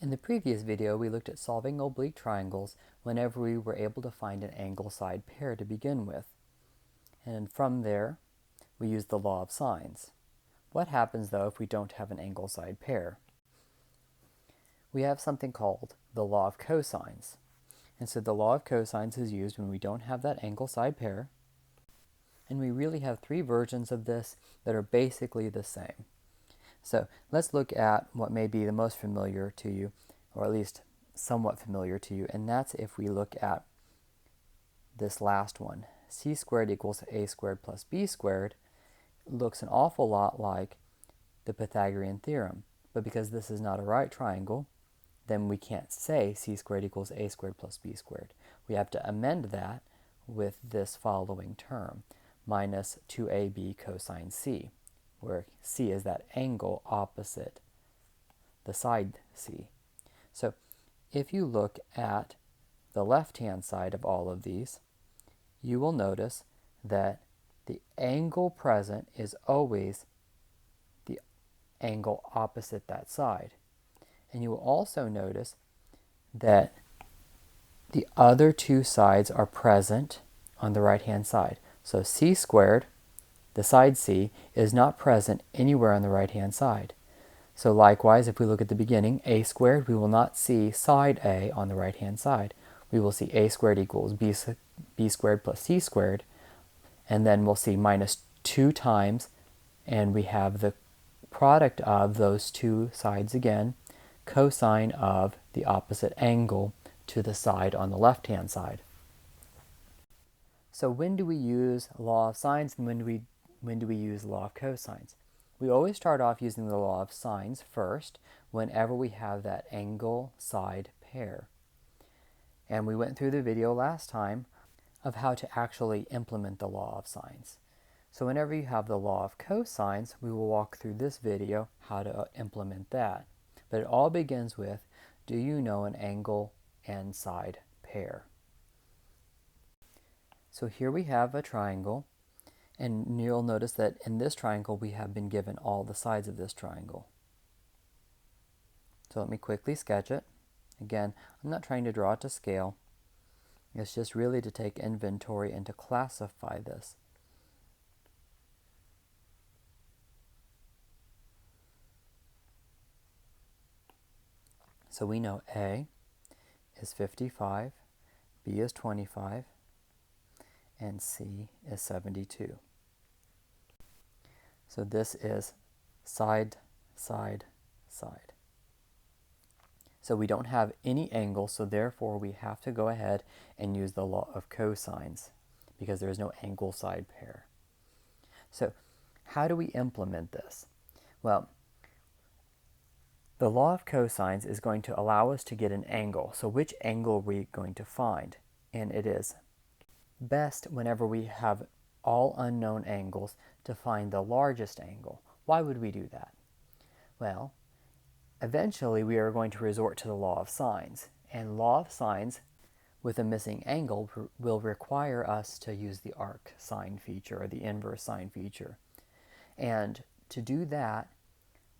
In the previous video, we looked at solving oblique triangles whenever we were able to find an angle-side pair to begin with. And from there, we used the law of sines. What happens, though, if we don't have an angle-side pair? We have something called the law of cosines. And so the law of cosines is used when we don't have that angle-side pair. And we really have three versions of this that are basically the same. So let's look at what may be the most familiar to you, or at least somewhat familiar to you, and that's if we look at this last one. C squared equals a squared plus b squared looks an awful lot like the Pythagorean theorem, but because this is not a right triangle, then we can't say c squared equals a squared plus b squared. We have to amend that with this following term, minus 2ab cosine c, where c is that angle opposite the side c. So if you look at the left-hand side of all of these, you will notice that the angle present is always the angle opposite that side. And you will also notice that the other two sides are present on the right-hand side. So c squared, the side c, is not present anywhere on the right-hand side. So likewise, if we look at the beginning, a squared, we will not see side a on the right-hand side. We will see a squared equals b squared plus c squared, and then we'll see minus 2 times, and we have the product of those two sides again, cosine of the opposite angle to the side on the left-hand side. So when do we use law of sines and when do we use law of cosines? We always start off using the law of sines first whenever we have that angle-side pair. And we went through the video last time of how to actually implement the law of sines. So whenever you have the law of cosines, we will walk through this video how to implement that. But it all begins with, do you know an angle and side pair? So here we have a triangle, and you'll notice that in this triangle we have been given all the sides of this triangle. So let me quickly sketch it. Again, I'm not trying to draw it to scale. It's just really to take inventory and to classify this. So we know A is 55, B is 25, and C is 72. So this is side, side, side. So we don't have any angle, so therefore we have to go ahead and use the law of cosines because there is no angle side pair. So how do we implement this? Well, the law of cosines is going to allow us to get an angle. So which angle are we going to find? And it is best whenever we have all unknown angles to find the largest angle. Why would we do that? Well, eventually we are going to resort to the law of sines. And law of sines with a missing angle will require us to use the arc sine feature or the inverse sine feature. And to do that,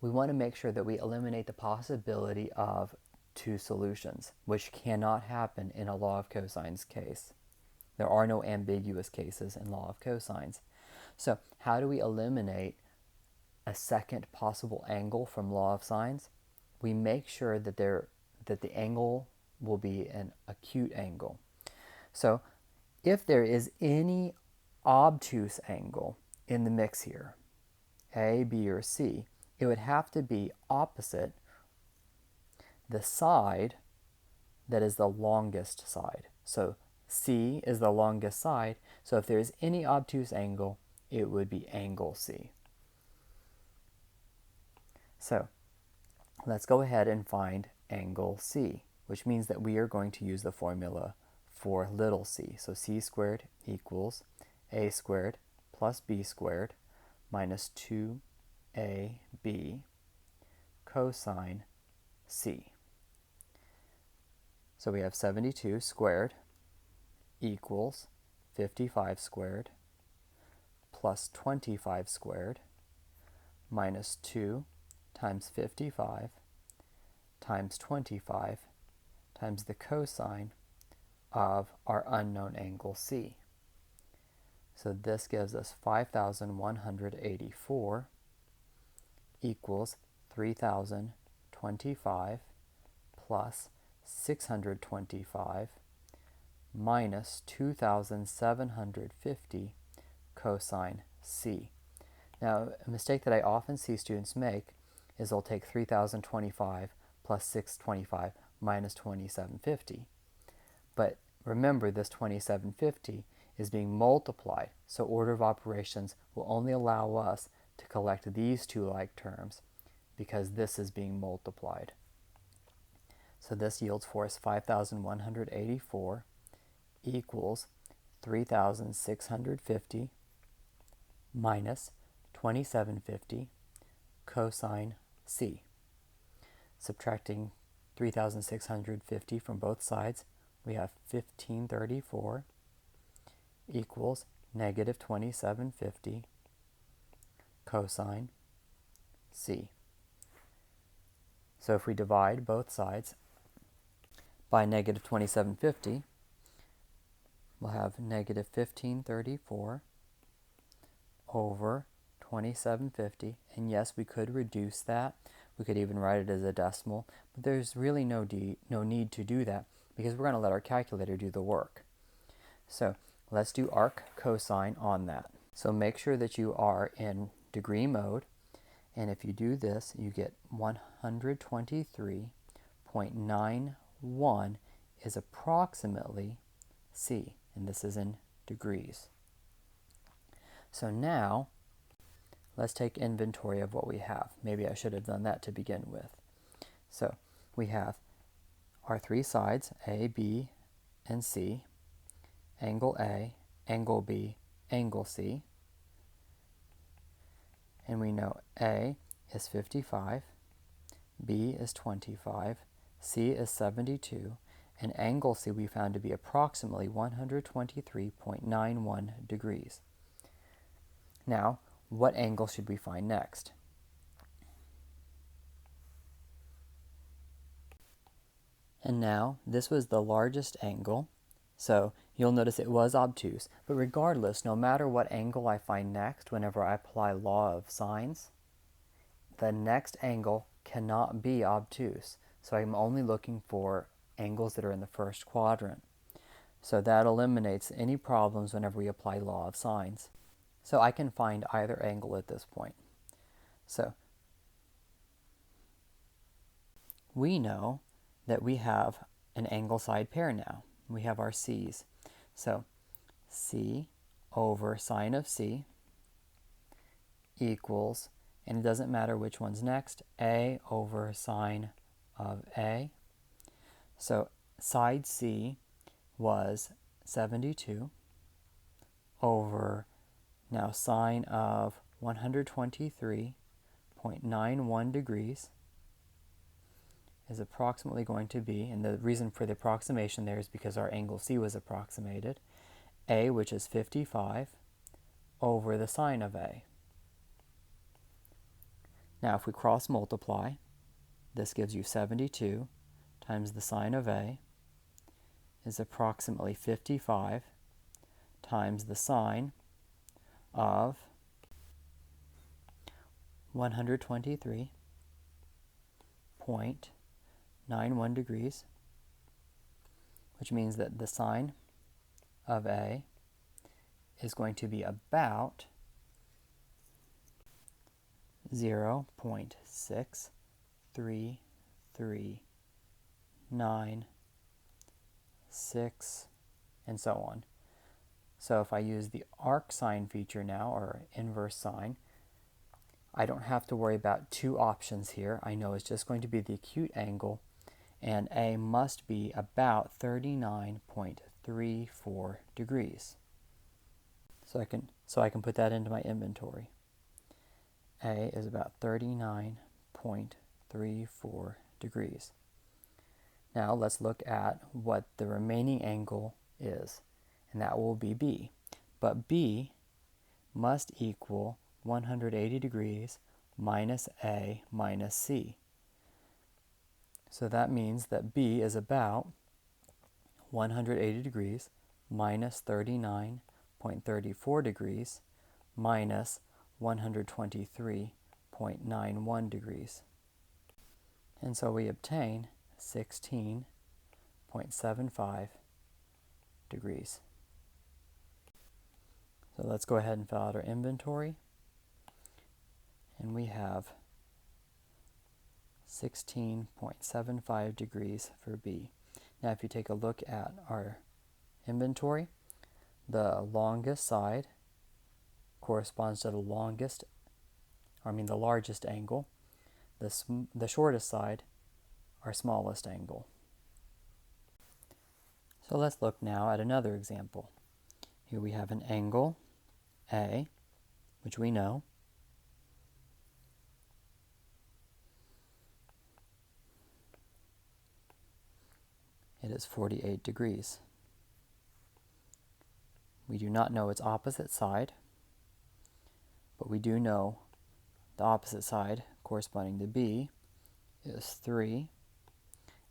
we want to make sure that we eliminate the possibility of two solutions, which cannot happen in a law of cosines case. There are no ambiguous cases in law of cosines. So how do we eliminate a second possible angle from law of sines? We make sure that the angle will be an acute angle. So if there is any obtuse angle in the mix here, A, B, or C, it would have to be opposite the side that is the longest side. So C is the longest side, so if there is any obtuse angle, it would be angle C. So let's go ahead and find angle C, which means that we are going to use the formula for little c. So c squared equals a squared plus b squared minus 2ab cosine c. So we have 72 squared equals 55 squared plus 25 squared minus 2 times 55 times 25 times the cosine of our unknown angle C. So this gives us 5,184 equals 3,025 plus 625 minus 2,750 cosine C. Now, a mistake that I often see students make is they'll take 3,025 plus 625 minus 2,750. But remember, this 2,750 is being multiplied, so order of operations will only allow us to collect these two like terms because this is being multiplied. So this yields for us 5,184 equals 3,650 minus 2,750 cosine C. Subtracting 3,650 from both sides, we have 1,534 equals negative 2,750 cosine C. So if we divide both sides by negative 2,750, we'll have negative 1,534 over 2,750. And yes, we could reduce that. We could even write it as a decimal, but there's really no need to do that because we're going to let our calculator do the work. So let's do arc cosine on that. So make sure that you are in degree mode, and if you do this, you get 123.91 is approximately C, and this is in degrees. So now, let's take inventory of what we have. Maybe I should have done that to begin with. So we have our three sides, A, B, and C, angle A, angle B, angle C. And we know A is 55, B is 25, C is 72, and angle C we found to be approximately 123.91 degrees. Now, what angle should we find next? And now, this was the largest angle, so you'll notice it was obtuse. But regardless, no matter what angle I find next whenever I apply law of sines, the next angle cannot be obtuse. So I'm only looking for angles that are in the first quadrant. So that eliminates any problems whenever we apply law of sines. So I can find either angle at this point. So we know that we have an angle side pair now. We have our C's. So C over sine of C equals, and it doesn't matter which one's next, A over sine of A. So side C was 72 over now sine of 123.91 degrees is approximately going to be, and the reason for the approximation there is because our angle C was approximated, A, which is 55, over the sine of A. Now if we cross multiply, this gives you 72 times the sine of A is approximately 55 times the sine of 123.91 degrees, which means that the sine of A is going to be about 0.63396, and so on. So if I use the arc sine feature now, or inverse sine, I don't have to worry about two options here. I know it's just going to be the acute angle, and A must be about 39.34 degrees. So I can put that into my inventory. A is about 39.34 degrees. Now let's look at what the remaining angle is, and that will be B. But B must equal 180 degrees minus A minus C. So that means that B is about 180 degrees minus 39.34 degrees minus 123.91 degrees. And so we obtain 16.75 degrees. So let's go ahead and fill out our inventory. And we have 16.75 degrees for B. Now if you take a look at our inventory, the longest side corresponds to the largest angle. The shortest side, our smallest angle. So let's look now at another example. Here we have an angle A, which we know. It is 48 degrees. We do not know its opposite side, but we do know the opposite side corresponding to B is 3,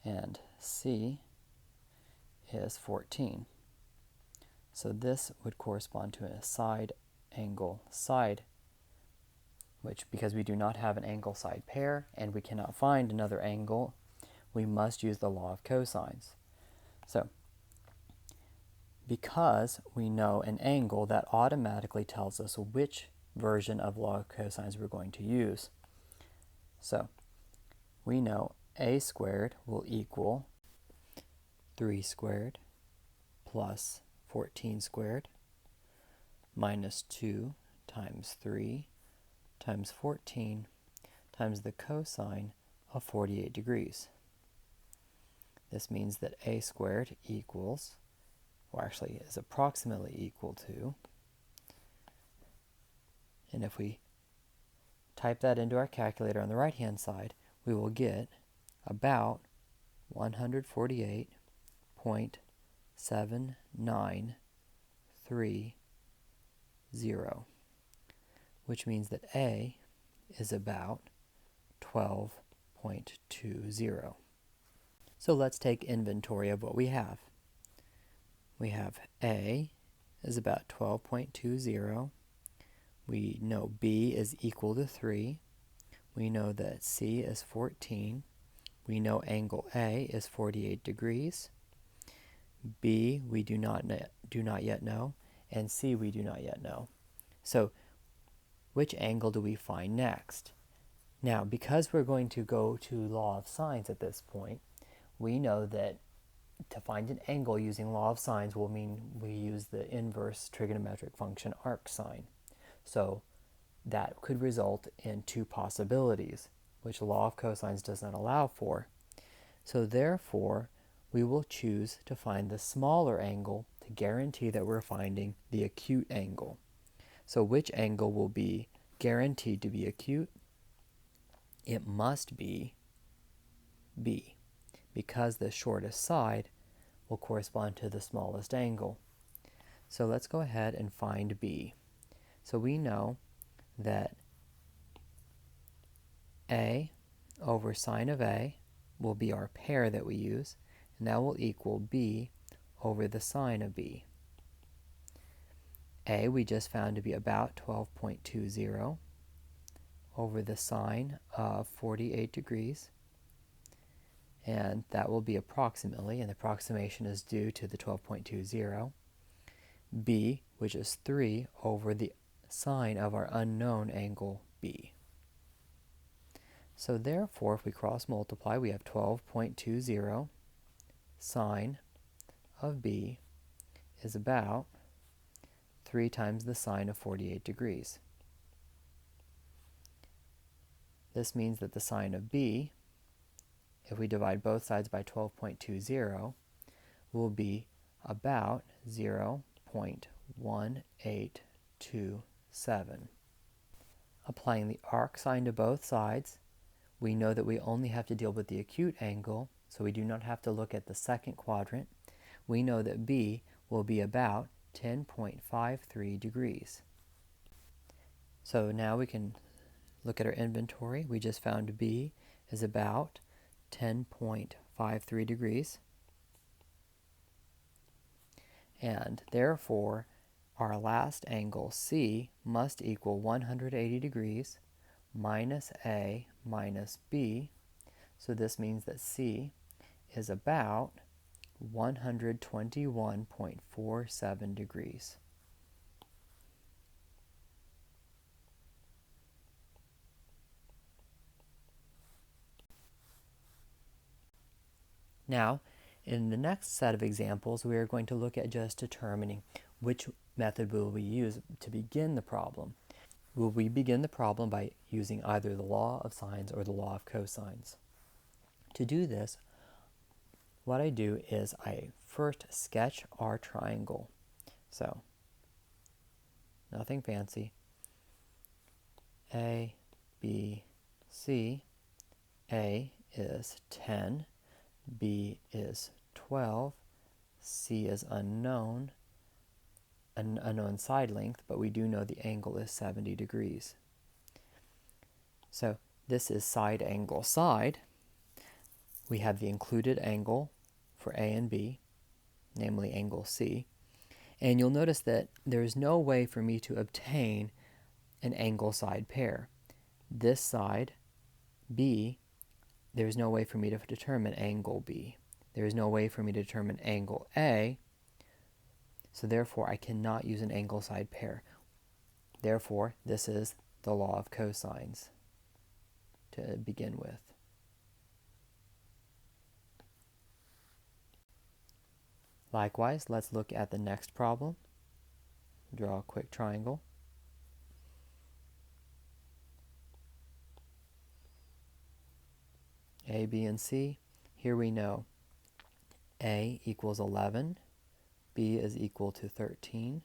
and C is 14. So this would correspond to a side angle side, which, because we do not have an angle side pair and we cannot find another angle, we must use the law of cosines. So because we know an angle, that automatically tells us which version of law of cosines we're going to use. So we know a squared will equal 3 squared plus 14 squared minus 2 times 3 times 14 times the cosine of 48 degrees. This means that a squared equals, or actually is approximately equal to, and if we type that into our calculator on the right hand side, we will get about 148.7930, which means that A is about 12.20. So let's take inventory of what we have. We have A is about 12.20. We know B is equal to 3. We know that C is 14. We know angle A is 48 degrees. B we do not yet know, and C we do not yet know. So which angle do we find next? Now, because we're going to go to law of sines at this point, we know that to find an angle using law of sines will mean we use the inverse trigonometric function arcsine. So that could result in two possibilities, which law of cosines does not allow for. So therefore, we will choose to find the smaller angle to guarantee that we're finding the acute angle. So which angle will be guaranteed to be acute? It must be B, because the shortest side will correspond to the smallest angle. So let's go ahead and find B. So we know that A over sine of A will be our pair that we use, and that will equal B over the sine of B. A we just found to be about 12.20 over the sine of 48 degrees, and that will be approximately, and the approximation is due to the 12.20, B, which is 3 over the sine of our unknown angle B. So therefore, if we cross multiply, we have 12.20 sine of B is about 3 times the sine of 48 degrees. This means that the sine of B, if we divide both sides by 12.20, will be about 0.1827. Applying the arcsine to both sides, we know that we only have to deal with the acute angle, so we do not have to look at the second quadrant. We know that B will be about 10.53 degrees. So now we can look at our inventory. We just found B is about 10.53 degrees. And therefore, our last angle C must equal 180 degrees minus A minus B. So this means that C is about 121.47 degrees. Now, in the next set of examples, we are going to look at just determining which method will we use to begin the problem. Will we begin the problem by using either the law of sines or the law of cosines? To do this, what I do is I first sketch our triangle. So, nothing fancy. A, B, C. A is 10. B is 12, C is unknown, an unknown side length, but we do know the angle is 70 degrees. So this is side angle side. We have the included angle for A and B, namely angle C, and you'll notice that there is no way for me to obtain an angle side pair. This side, B, there is no way for me to determine angle B. There is no way for me to determine angle A, so therefore I cannot use an angle side pair. Therefore, this is the law of cosines to begin with. Likewise, let's look at the next problem. Draw a quick triangle. A, B, and C. Here we know A equals 11, B is equal to 13,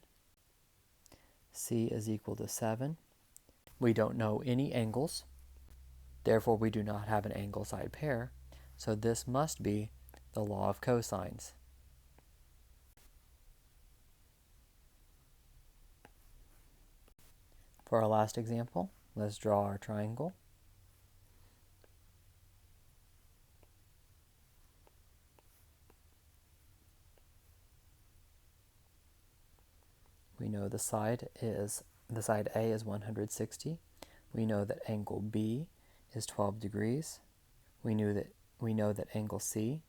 C is equal to 7. We don't know any angles, therefore we do not have an angle side pair, so this must be the law of cosines. For our last example, let's draw our triangle. We know the side A is 160. We know that angle B is 12 degrees. We know that angle C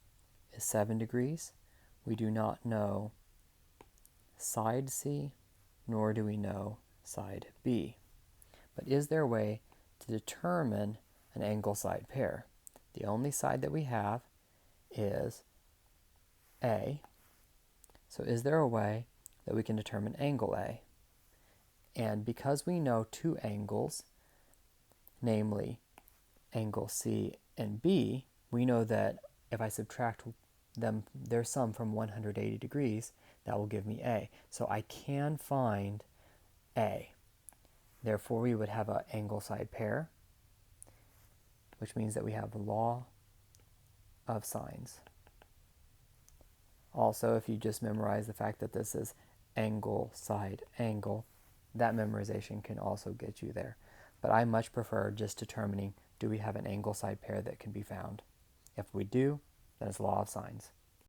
is 7 degrees. We do not know side C, nor do we know side B. But is there a way to determine an angle side pair? The only side that we have is A. So is there a way that we can determine angle A? And because we know two angles, namely angle C and B, we know that if I subtract their sum from 180 degrees, that will give me A. So I can find A. Therefore, we would have an angle side pair, which means that we have the law of sines. Also, if you just memorize the fact that this is angle side angle, that memorization can also get you there. But I much prefer just determining, do we have an angle side pair that can be found? If we do, then it's law of sines.